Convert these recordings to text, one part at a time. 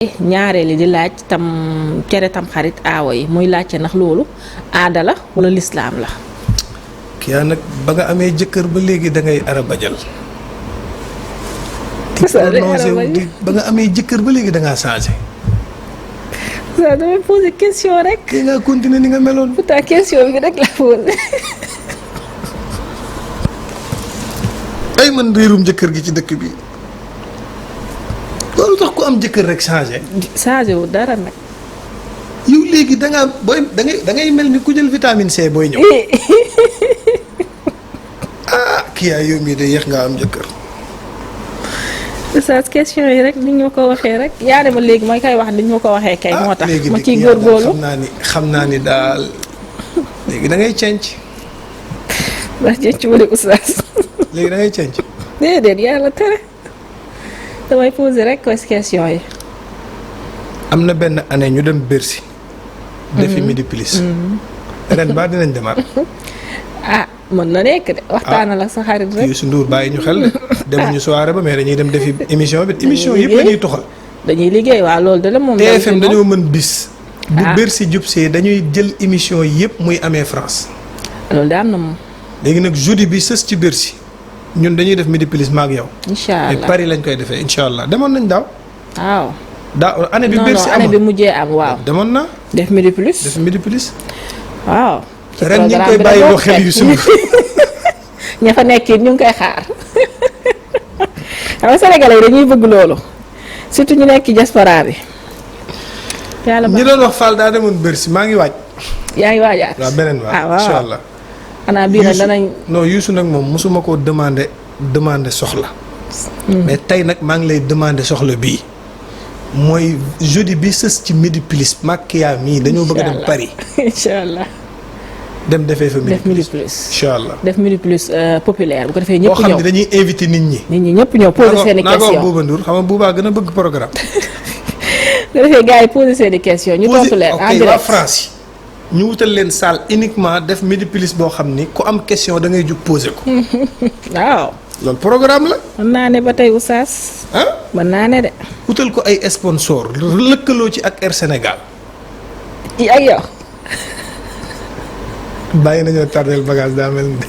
ñaareel yi di laaj tam cere tam xarit aawo yi muy laajte ndax loolu aada la wala lislaam la. kii nag ba nga amee jëkkër ba léegi da ngay arabajal. ba nga amee jëkkër ba léegi da ngaa changé. waaw damay posé question rek. kii nga continuer ni nga meloon. pourtant question bi rek la posé. ay man réerum jëkkër gi ci dëkk bi. loolu tax ku am jëkkër rek changé. changé wu dara nag. yow léegi da ngaa booy da ngay mel ni ku jël vitamine C booy ñëw. ah kii yaa yow mii de yéex ngaa am jëkkër. sa question yi rek ni ñu ko waxee rek yaa ne ma léegi mooy koy wax ni ñu ko waxee kay. moo tax ma ciy góorgóorlu xam naa ni daal léegi da ngay cenc. ndax cenc ma de oustaz. léegi da ngay cenc. déedéet yàlla tere. damay poser rek question yi. am na benn année ñu dem Bercy. defi Midi Plus. ren ba dinañ demaat. ah mën na nekk de waxtaanal ak sa xarit rek. Youssou Ndour bàyyi ñu xel de. demuñu soirée ba mais dañuy dem defi émission bi. émission yëpp dañuy toxal. dañuy liggéey waaw loolu de la moom. TFM dañoo mën bis. bu Bercy jub see dañuy jël émission yëpp muy amee France. loolu de am na moom. léegi nag jeudi bi sës ci Bercy. ñun dañuy def Midi Plus ma ak yow. incha allah Paris lañ koy defee incha allah demoon nañ daaw. waaw. daaw année bi. Bercy année bi mujjee am waaw. demoon na. def Midi Plus. def Midi Plus. waaw. ren ñu ngi koy bàyyi loo xel yu sunu. ña fa nekk it ñu ngi koy xaar. xam nga sénégalais yi dañuy bëgg loolu. surtout ñu nekk ci diaspora bi. yàlla ñi doon wax Fall daa demoon Bercy maa ngi waaj. yaa ngi waajaat. waaw beneen waaw incha allah. xanaa bii nag danañ. non Youssou nag moom mosuma koo demandé soxla. mais tey nag maa ngi lay demandé soxla bii. mooy jeudi bi sës ci Midi Plus Makia mii dañoo bëgg a dem Paris. incha allah. dem defee fa def Midi Plus incha allah. def Midi Plus populaire bu ko defee ñëpp ñëw. boo xam ne dañuy invité nit ñi. nit ñi ñëpp ñëw poser seen i question naa ko Bouba Ndour xam nga Bouba gën a bëgg programme. bu ko defee gars yi poser seen i question ñu tontu leen en direct waa France yi. ñu wutal leen salle uniquement def Midi Plus boo xam ni ku am question da ngay jug posé ko. waaw. loolu programme la. mën naa ne ba tey oustaz. mën naa ne de. wutal ko ay sponsor lëkkaloo ci ak Air Sénégal. yi ak yow. bàyyi nañoo tardel bagage daa mel ni.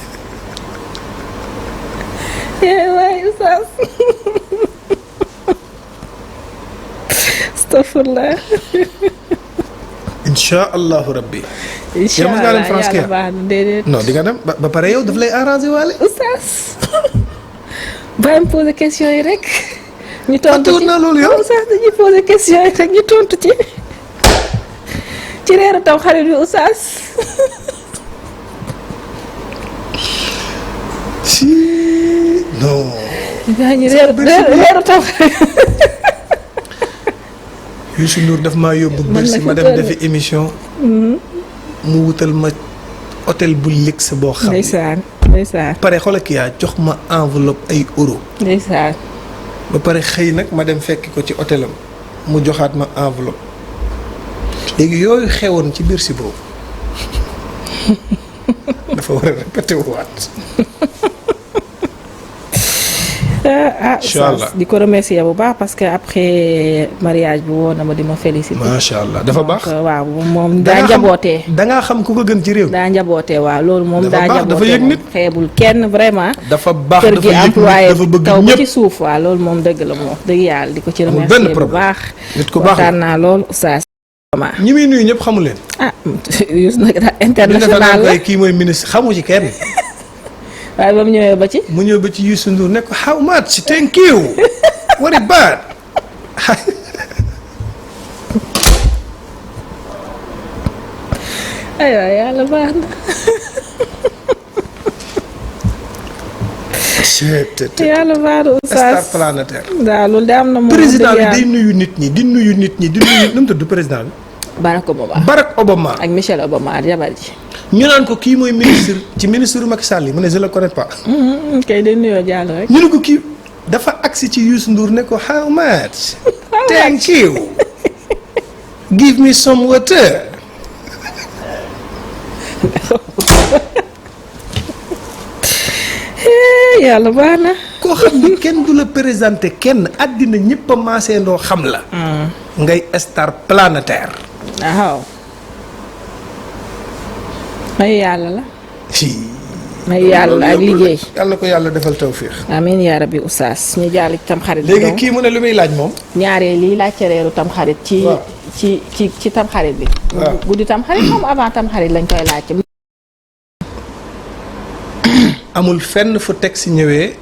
waay oustaz. astafurlah. incha allahu rabbi. incha allah yàlla baax na déedéet. non di nga dem ba pare yow daf lay arrangé waale. oustaz. bàyyi ma poser question yi rek. ñu tontu ci naa loolu yow. oustaz dañuy poser question yi rek ñu tontu ci. ci reeru taw xarit bi oustaz. si non. ñu reeru taw xarit. Youssou Ndour daf maa yóbbu Bercy ma dem defi émission. mu wutal ma hôtel bu luxe boo xam ne. ndeysaan. pare xoolal kii yaa jox ma enveloppe ay euro. ndeysaan. ba pare xëy nag ma dem fekki ko ci hôtelam mu joxaat ma enveloppe. léegi yooyu xewoon ci Bercy boobu dafa war a répété waat. incha allah di ko remercier bu baax parce que après mariage bi woo na ma di ma féliciter. macha allah dafa baax. waaw moom daa njabootee. da ngaa xam ku ko gën ci réew. daa njabootee waaw loolu moom. dafa baax dafa yëg nit xeebul kenn vraiment. dafa baax kër gi employé dafa bëgg taw ba ñëpp ci suuf waaw loolu moom dëgg la moom dëgg yàlla di ko ci remercier bu baax. nit ku baax kontaan naa lool oustaz. ñi muy nuyu ñëpp xamu leen. Youssou nag international la kii mooy ministre xamu ci kenn. waaye ba mu ñëwee ba ci. mu ñëw ba ci Youssou Ndour ne ko how much thank you very bad. aywa yàlla baax na. yàlla baax na oustaz star planétaire. waaw loolu de am na moom. président bi day nuyu nit ñi di nuyu nu mu tudd président bi. Barack Obama. ak Michelle Obama jabar ji. ñu naan ko kii mooy ministre Macky Sall yi mu ne je le connais pas. kay day nuyoo jàll rek. ñu ne ko kii dafa agsi ci Youssou Ndour ne ko how much. thank you. give me some water. yàlla baax na. koo xam ni kenn du la présenté kenn àddina ñëpp a maaseendoo xam la. ngay star planétaire. waaw. may yàlla la. may yàlla ak liggéey. yàlla ko yàlla defal tawfiix. amiin yaa rabbi oustaz ñu jàll ci tamxarit. léegi kii mu ne lu muy laaj moom. ñaareel lii laaj reeru tamxarit. ci tamxarit bi. waaw guddi tamxarit moom avant tamxarit lañ koy laaj. amul fenn fu teg si ñëwee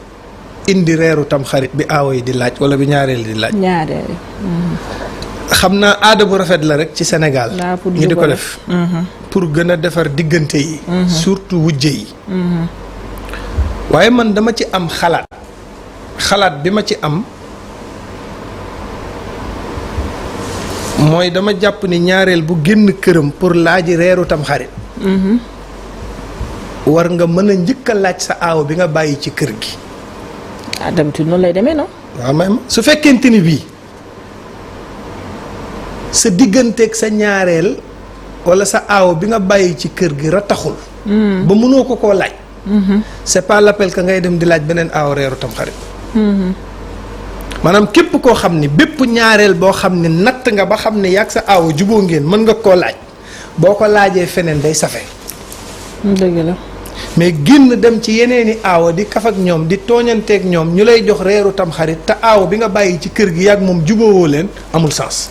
indi reeru tamxarit bi aawo yi di laaj wala bi ñaareel di laaj. ñaareel. xam naa aada bu rafet la rek ci Sénégal. ñu di ko def. pour gën a defar diggante yi. surtout wujje yi. waaye man dama ci am xalaat bi ma ci am mooy dama jàpp ni ñaareel bu génn këram pour laaji reeru tamxarit. war nga mën a njëkk a laaj sa aawo bi nga bàyyi ci kër gi. ah d'habitude noonu lay demee non. waaw may ma su fekkente ni bii sa digganteeg sa ñaareel walla sa aawo bi nga bàyyi ci kër gi rataxul. ba mënoo ko koo laaj. c'est pas l'appel que ngay dem di laaj beneen aawo reeru tamxarit. maanaam képp koo xam ni bépp ñaareel boo xam ni natt nga ba xam ni yàgg sa aawo juboo ngeen mën nga koo laaj boo ko laajee feneen day safe. dëgg la. mais génn dem ci yeneeni aawo di kaf ak ñoom di tooñanteeg ñoom ñu lay jox reeru tamxarit te aawo bi nga bàyyi ci kër gi yàgg moom juboowoo leen amul sens.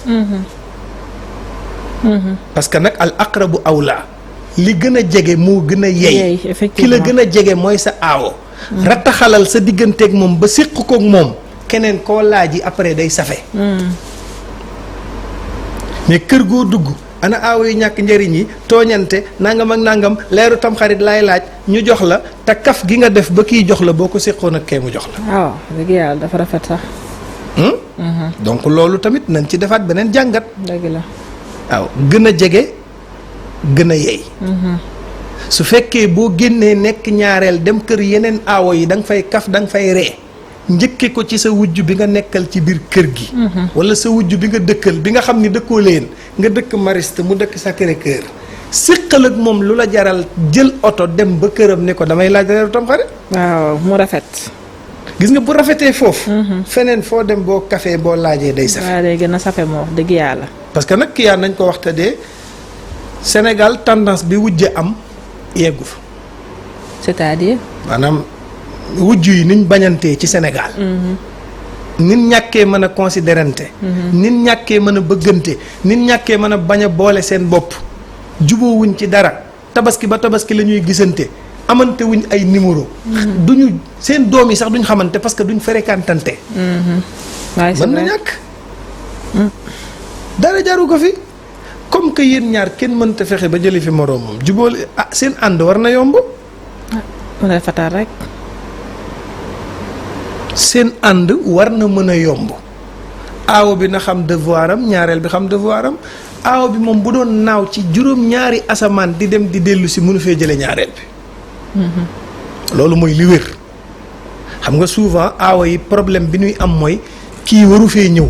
parce que nag al aqrabu awla li gën a jege moo gën a yey. ki la gën a jege mooy sa aawo. rattaxalal sa digganteeg moom ba séq koog moom keneen koo laaj yi après day safe. mais kër goo dugg ana aawo yi ñàkk njëriñ yi tooñante nangam ak nangam leeru tamxarit laay laaj ñu jox la te kaf gi nga def ba kiy jox la boo ko séqoon ak kee mu jox la. waaw dëgg yàlla dafa rafet sax. donc loolu tamit nañ ci defaat beneen jàngat. dëgg la. waaw gën a jege gën a yey. su fekkee boo génnee nekk ñaareel dem kër yeneen aawo yi da nga fay kaf da nga fay ree njëkke ko ci sa wujj bi nga nekkal ci biir kër gi. wala sa wujj bi nga dëkkal bi nga xam ni dëkkoo leen nga dëkk Mariste mu dëkk Sacré-Cœur séqal ak moom lu la jaral jël oto dem ba këram ne ko damay laaj reeru tamxarit. waaw mu rafet. gis nga bu rafetee foofu. feneen foo dem boo kafee boo laajee day safe. waaw day gën a safe moo wax dëgg yàlla. parce que nag kii yaa nañ ko waxta dee Sénégal tendance bi wujje am yeggu fa. c'est-à-dire. maanaam wujj yi niñ bañantee ci Sénégal. nin ñàkkee mën a considérante. nin ñàkkee mën a bëggante nin ñàkkee mën a bañ a boole seen bopp jubóowuñ ci dara tabaski ba tabaski la ñuy gisante amante wuñ ay numéro duñu seen doom yi sax duñ xamante parce que duñ fréquentante. mën na ñàkk. dara jaru ko fi comme que yéen ñaar kenn mënta fexe ba jële fi moroomam jubóole seen ànd war na yomb. rafetal rek. seen ànd war na mën a yomb aawo bi na xam devoir am ñaareel bi xam devoir am aawo bi moom bu doon naaw ci juróom-ñaari asamaan di dem di dellu si mënu fee jële ñaareel bi. loolu mooy li wér. xam nga souvent aawo yi problème bi ñuy am mooy kii waru fee ñëw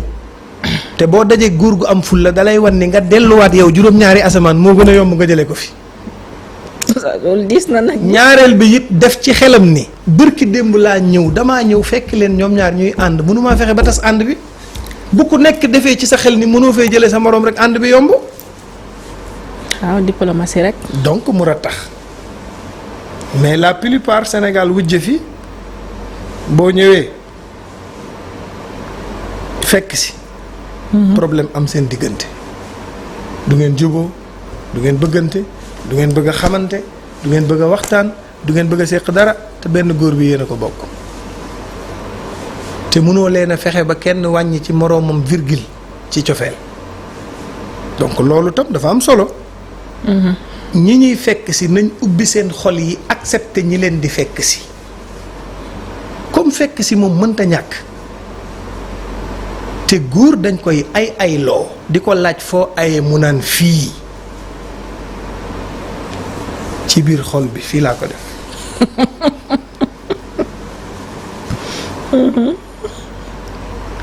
te boo dajee góor gu am ful la dalay wan ni nga delluwaat yow juróom-ñaari asamaan moo gën a yomb nga jële ko fi. loolu diis na nag. ñaareel bi it def ci xelam ni bërki démb laa ñëw damaa ñëw fekk leen ñoom ñaar ñuy ànd mënumaa fexe ba tas ànd bi bu ku nekk defee ci sa xel ni mënoo fee jëlee sa moroom rek ànd bi yomb. waaw diplomatie rek. donc mu rattax mais la plupart Sénégal wujje fi boo ñëwee fekk si. problème am seen diggante du ngeen juboo du ngeen bëggante. du ngeen bëgg a xamante du ngeen bëgg a waxtaan du ngeen bëgg a séq dara te benn góor bi yéen a ko bokk te mënoo leen a fexe ba kenn wàññi ci moroomam virgule ci cofeel donc loolu tam dafa am solo. ñi ñuy fekk si nañ ubbi seen xol yi accepter ñi leen di fekk si comme fekk si moom mënta ñàkk te góor dañ koy ay loo di ko laaj foo aye mu naan fii. ci biir xol bi fii laa ko def.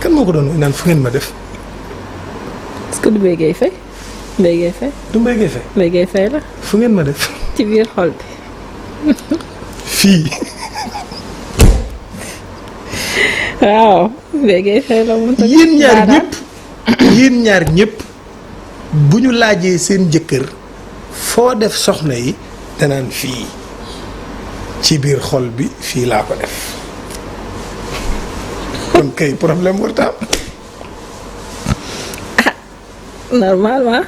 kan moo ko doon naan fu ngeen ma def. est-ce que du Mbaye Gueye Faye. Mbaye Gueye Faye. du Mbaye Gueye Faye. Mbaye Gueye Faye la. fu ngeen ma def. ci biir xol bi. fii. waaw Mbaye Gueye Faye la moom tamit. yéen ñaar ñëpp yéen ñaar ñëpp bu ñu laajee seen jëkkër foo def soxna yi danaan fii ci biir xol bi fii laa ko def kon kay problème warta am normalement.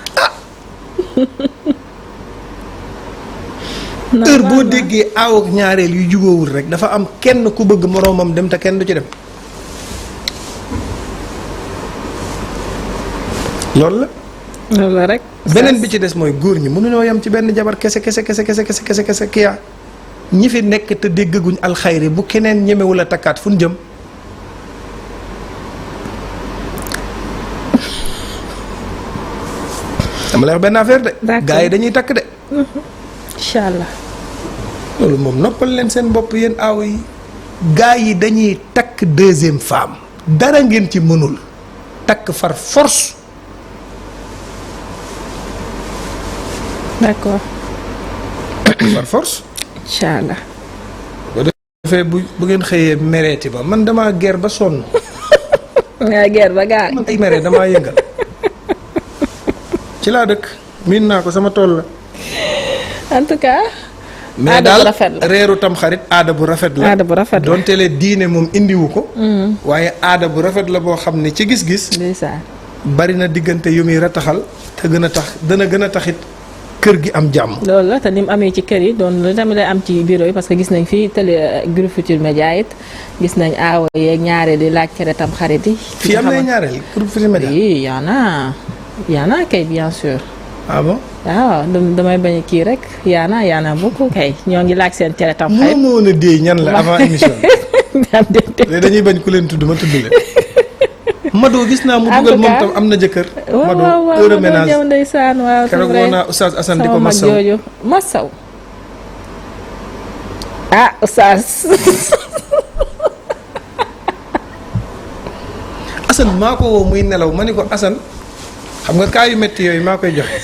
heure boo déggee aaw ak ñaareel yu jubóowul rek dafa am kenn ku bëgg moroomam dem te kenn du ci dem loolu la. loolu la rek. beneen bi ci des mooy góor ñi mënuñoo yem ci benn jabar kese kiya ñi fi nekk te déggaguñ alxayri bu keneen ñemewul a takkaat fu ñu jëm. dama lay wax benn affaire de. d'accord gars yi dañuy takk de. incha allah. loolu moom noppal leen seen bopp yéen aaw yi. gars yi dañuy takk deuxième femme. dara ngeen ci mënul. takk far force. d'accord. par force. incha allah. boo defee bu ngeen xëyee mereeti ba man damaa ger ba sonn. nga ger ba gaal. man ay mere damaa yëngal. ci laa dëkk. miin naa ko sama tool la. en tout cas. mais daal reeru tam xarit aada bu rafet la. aada bu rafet la donte le diine moom indiwu ko. waaye aada bu rafet la boo xam ne ci gis-gis. ndeysaan. bari na diggante yu muy rataxal te gën a tax dana gën a taxit kër gi am jàmm. loolu la te ni mu amee ci kër yi doon lu tamit lay am ci bureau yi parce que gis nañ fii télé groupe Futurs Médias it gis nañ aawa yeeg ñaareel di laaj cere tam xarit yi. fii am na ñaareel groupe Futurs Médias. oui y en a kay bien sûr. ah bon. waaw damay bañ kii rek y en a beaucoup kay ñoo ngi laaj seen cere tam xarit. moo mën a dee ñan la avant émission bi. dañuy bañ ku leen tudd ma tudd leen. Mado gis naa mu dugal moom tam am na jëkkër. Mado heure ménage waaw ndeysaan waaw. keroog woo naa Oustaz Assane di ko masaw masaw. ah Oustaz. Assane maa ko woo muy nelaw ma ni ko Assane xam nga kaa yu métti yooyu maa koy joxe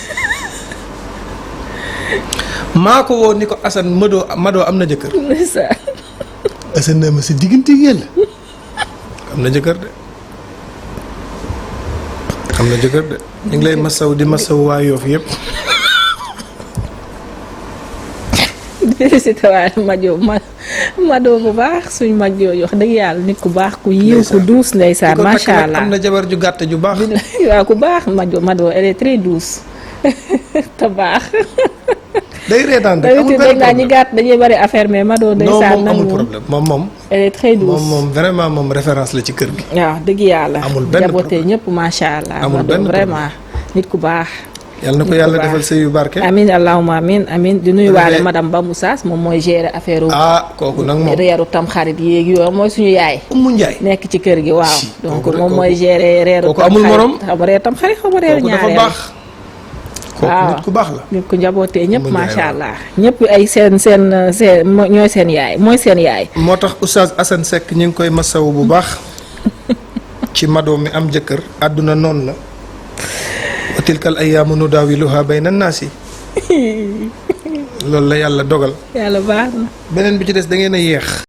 maa ko woo ni ko Assane Mado am na jëkkër. ndeysaan. Assane naa ma si diggante yàlla am na jëkkër de. am na jëkkër de ñu ngi lay masaw di masaw waa Yoof yëpp. di félicité waaye Mado bu baax suñu mag yooyu wax dëgg yàlla nit ku baax ku yiw ku douce ndeysaan macha allah am na jabar ju gàtt ju baax. waaw ku baax Mado elle est très douce te baax. day reetaan rek amul benn problème ñi gàtt dañuy bari affaire mais Mado ndeysaan moom amul problème moom. elle est très douce moom vraiment moom référence la ci kër gi. waaw dëgg yàlla. amul benn jaboote ñëpp macha allah. amul Mado benn vraiment nit ku baax. yàlla na ko yàlla defal sëy yu barke. amiin allahumma amiin di nuyu waale madame Ba Moussas moom mooy gérer affaire. kooku nag moom reeru tam xarit yéeg yooyu mooy suñu yaay. Umu Njaay nekk ci kër gi waaw. donc moom mooy gérer reeru. kooku amul morom xam nga reeru tam xarit xam nga reeru ñaareel. kooku dafa baax. kooku nit ku baax la. nit ku njabootee ñëpp macha allah. ñëpp ay seen ñooy seen yaay mooy seen yaay. moo tax Oustaz Assane Seck ñu ngi koy masawu bu baax ci Mado mi am jëkkër. àdduna noonu la. wa tilkal ayyaamu nudaawiluhaa bayna naasi. loolu la yàlla dogal. yàlla baax na. beneen bi ci des da ngeen a yéex.